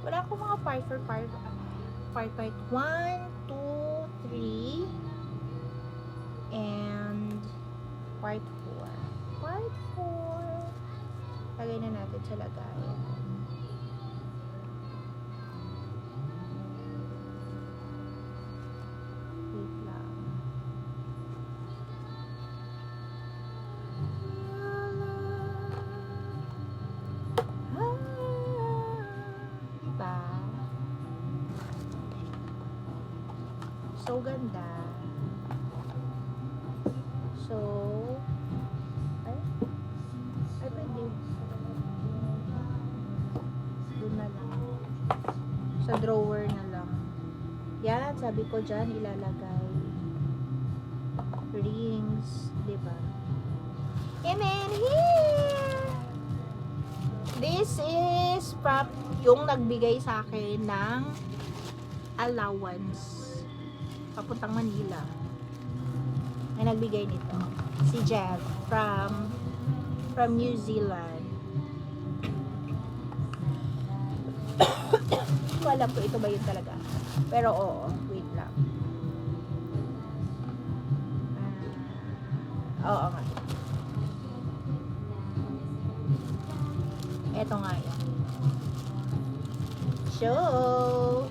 Wala akong mga part for part. Part 1, 2, 3, and part 4. Part 4. Lagay na natin sa lagayan. Wait lang. Diba? So ganda. So, ay pwede. Doon na lang. Sa drawer na lang. Yan, sabi ko dyan, ilalagay. Rings, diba? And then here, this is from yung nagbigay sa akin ng allowance papuntang Manila. Ay nagbigay nito. Si Jeff from New Zealand. Hindi ko alam ko ito ba yun talaga. Pero oo, wait lang. Oo nga. Ito nga yun. Show!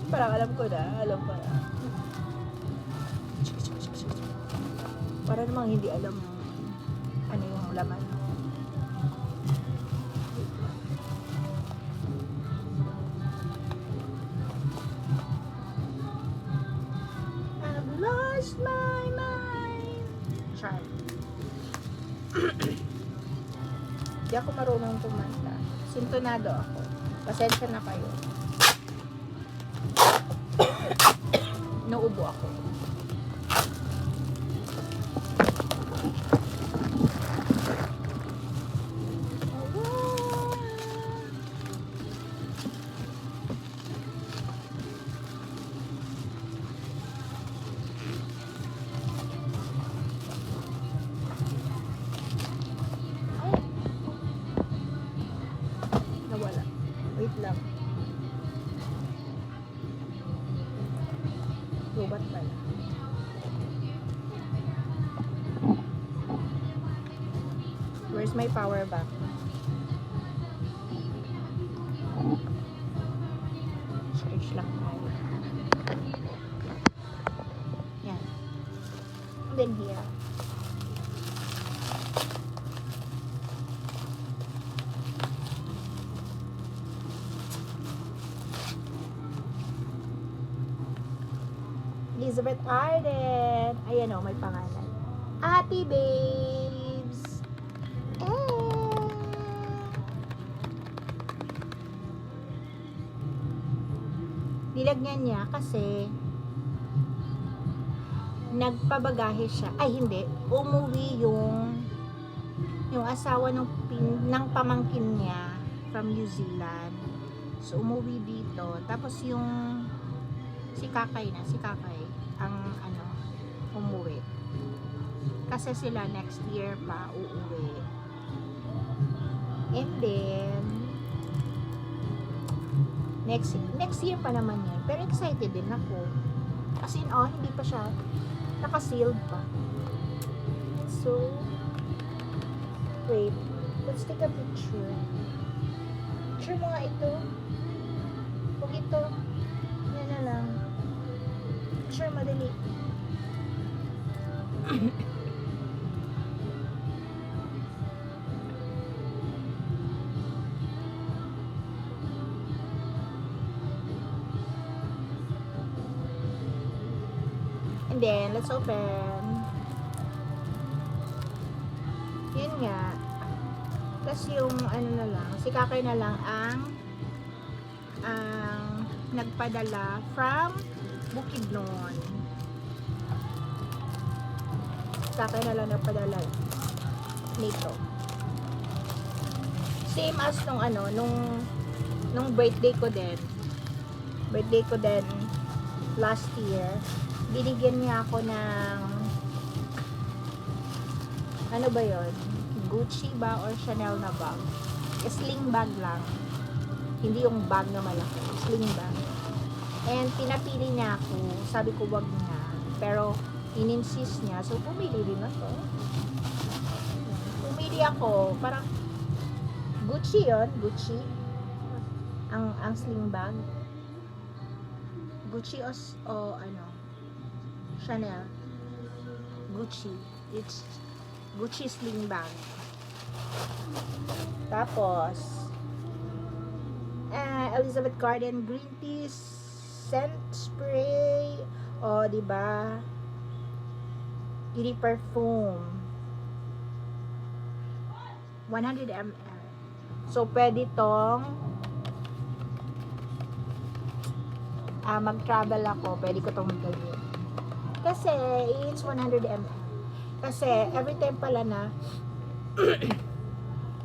Parang alam ko na. Alam ko na. Para namang hindi alam ano yung laman. I've lost my mind. Char. Di ako marunong kumanta. Sintonado ako. Pasensya na kayo. Nauubo ako. Nawala. Wait lang. Lubat pala. Where's my power bank? Search lang tayo. Yan. And then here. Elizabeth Arden. Ayan o, may pangalan. Ate Babes. Nilagyan niya kasi nagpabagahe siya. Ay, hindi. Umuwi yung asawa ng pamangkin niya from New Zealand. So, umuwi dito. Tapos yung si Kakay ang umuwi. Kasi sila next year pa uuwi. And then next year pa naman yan. Pero excited din ako. As in, hindi pa siya naka-sealed pa. So, wait. Let's take a picture. Picture mo nga ito. Huwag ito. Yan na lang. Picture, madali. And then, let's open. Yun nga. Tapos yung na lang, si Kakay na lang ang nagpadala from Bukidnon. Kakay na lang nagpadala nito. Same as nung birthday ko din. last year, binigyan niya ako ng ano ba yon? Gucci ba or Chanel na bag? Sling bag lang. Hindi yung bag na malaki. Sling bag. And pinapili niya ako. Sabi ko wag na. Pero in-insist niya. So pumili din ako. Pumili ako. Parang Gucci yon, Gucci. Ang sling bag. Gucci o ano? Chanel. Gucci. It's Gucci sling bag. Tapos Elizabeth Garden green tea scent spray. O, diba? Beauty perfume. 100 ml. So, pwede tong mag-travel ako. Pwede ko tong magdali. Kasi, it's 100 ml. Kasi, every time pala na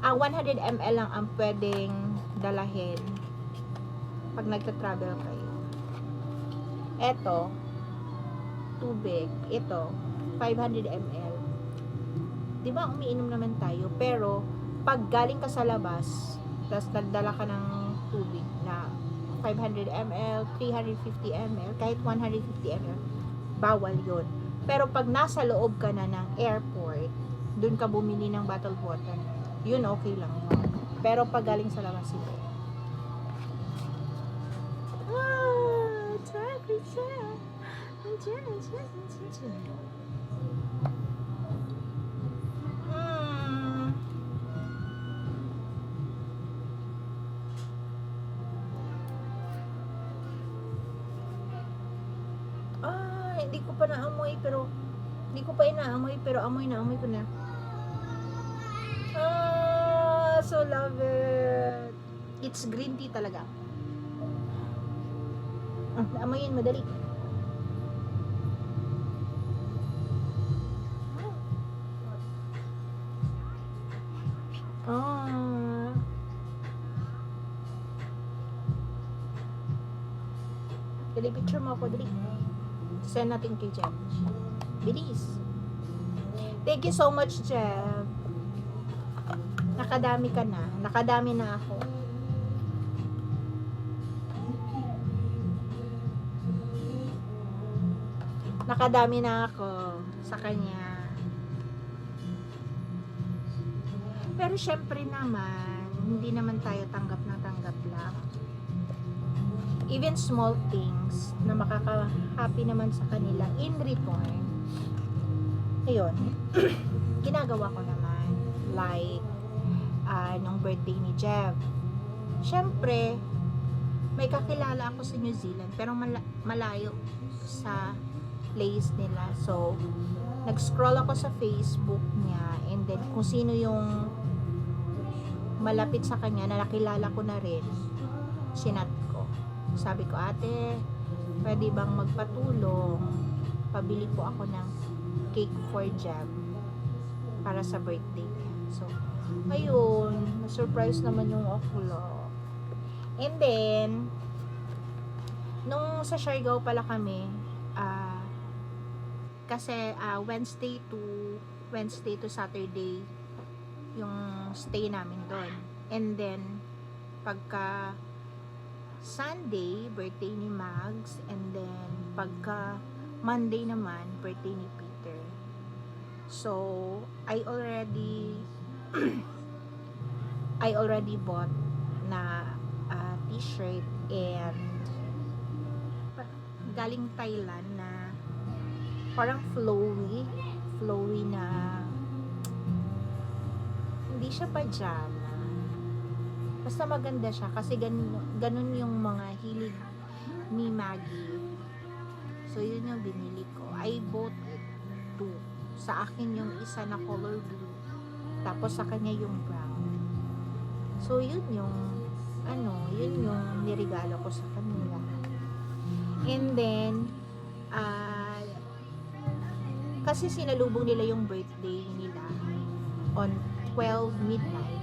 100 ml lang ang pwedeng dalahin pag nagta-travel kayo. Eto, tubig. Ito, 500 ml. Diba, umiinom naman tayo. Pero, pag galing ka sa labas, tapos nagdala ka ng tubig na 500 ml, 350 ml, kahit 150 ml, bawal yun. Pero pag nasa loob ka na ng airport, dun ka bumili ng bottled water, yun okay lang yun. Pero pag galing sa labas, ito. Hindi ko pa naamoy pero amoy na amoy ko na. So love it. It's green tea talaga. Amoyin madali. Dali, picture mo ako, dali. Send natin kay Jeff. Bilis. Thank you so much, Jeff. Nakadami ka na. Nakadami na ako. Nakadami na ako sa kanya. Pero syempre naman, hindi naman tayo tanggap na tanggap lang. Even small things na makaka-happy naman sa kanila in return. Ayun. Ginagawa ko naman. Like, nung birthday ni Jeff. Syempre, may kakilala ako sa New Zealand, pero malayo sa place nila. So, nag-scroll ako sa Facebook niya, and then kung sino yung malapit sa kanya na nakilala ko na rin, sinat ko. Sabi ko, ate, pwede bang magpatulong? Pabili po ako ng cake for Jeff para sa birthday niya. So, ayun, na-surprise naman yung oklo. And then, nung sa Siargao pala kami, kasi Wednesday to Saturday yung stay namin doon. And then, pagka Sunday, birthday ni Mags, and then pagka Monday naman, birthday ni Peter. So, I already bought na t-shirt and galing Thailand na parang flowy na hindi siya pajama. Basta maganda siya kasi ganun yung mga hilig ni Maggie. So, yun yung binili ko. I bought two. Sa akin yung isa na color blue. Tapos sa kanya yung brown. So, yun yung nirigalo ko sa kanila. And then, kasi sinalubong nila yung birthday nila on 12 midnight.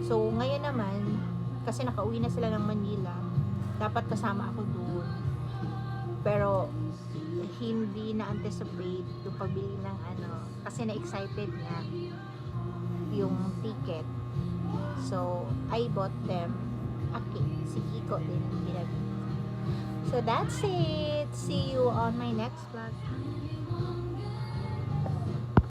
So, ngayon naman, kasi nakauwi na sila ng Manila, dapat kasama ako doon. Pero hindi na-anticipate yung pagbili ng kasi na-excited niya yung ticket. So, I bought them a cake. Si Kiko din yung pinabili. So, that's it. See you on my next vlog.